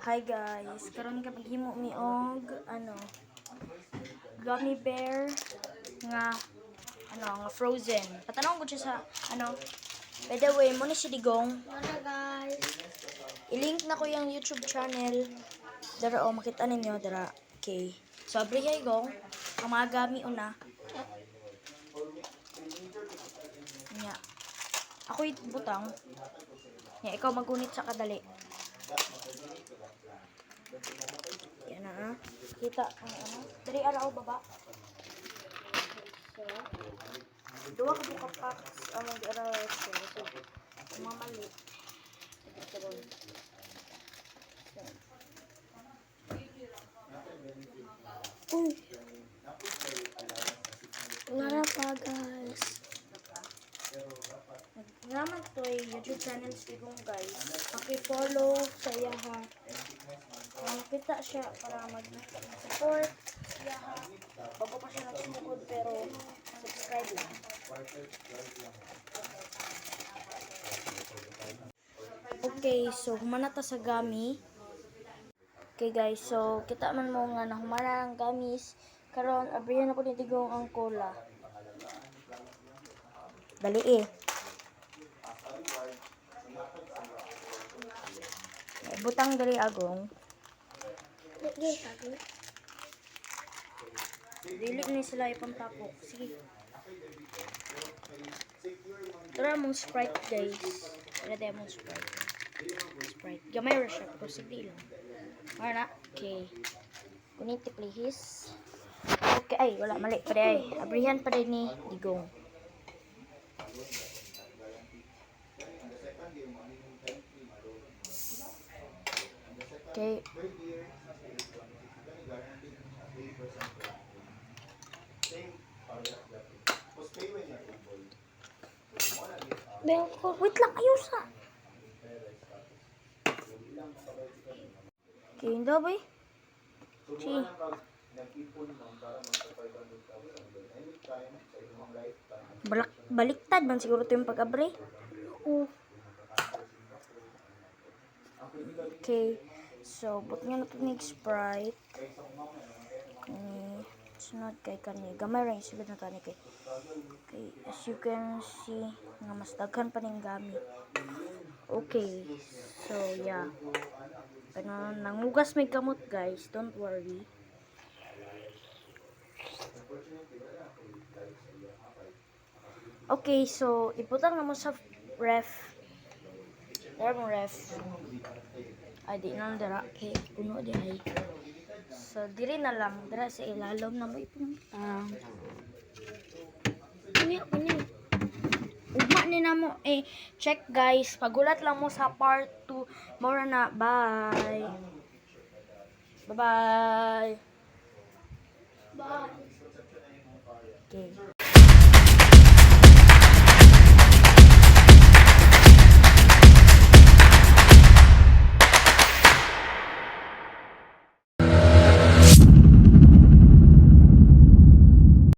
Hi guys, karon ka paghimo mi og gummy bear nga nga frozen. Patanong ko siya sa by the way, mo ni si Digong. Wala guys. I-link na ko yung YouTube channel. Dara makita ninyo dara. Okay. So abriyay go ang mga gami una. Nya. Ako butang. Nya ikaw magunit sa kadali. Yan na. Kita ang Dari araw baba. So, dua ka buka packs ang mag-araw so mamali. So, Uy. Wala pa guys. naman to YouTube channel sigong guys. Paki-follow sa iya ha. Makita siya para mag-support siya ha. Bago pa siya nagsumukod pero subscribe lang. Okay, so humana ta sa gami. Okay guys, so kita man mo nga nahumana ang gamis. Karon abrihan ako ni Digong ang cola. Dali butang dali agong. Dili ni sila ipantapok. Sige. Tara mong Sprite guys. Tara tayo mong Sprite. Gamay ra siya pero sige lang. Mara na. Okay. Kuniti please. Okay, ay wala mali pa day. Abrihan pa day ni Digong. Okay. Wait lang, ayusa. Okay, hindi ba? Si. Baliktad man siguro ito yung pag-abre. Okay. So, but nga na ito ng Sprite. Sunod kay kani. Gamay rin sila na tani kay. Okay. As you can see, nga mas daghan pa ning gamit. Okay. So, yeah. Pero nangugas may kamot guys. Don't worry. Okay. So, iputang na mo sa ref. Dara mong ref. Ay, di na dara. Okay. Puno di ay. So, diri na lang. Dara sa ilalom na mo ipuntang. Ugma ni na mo. Check guys. Pagulat lang mo sa part 2. Mora na. Bye. Bye-bye. Bye. Okay.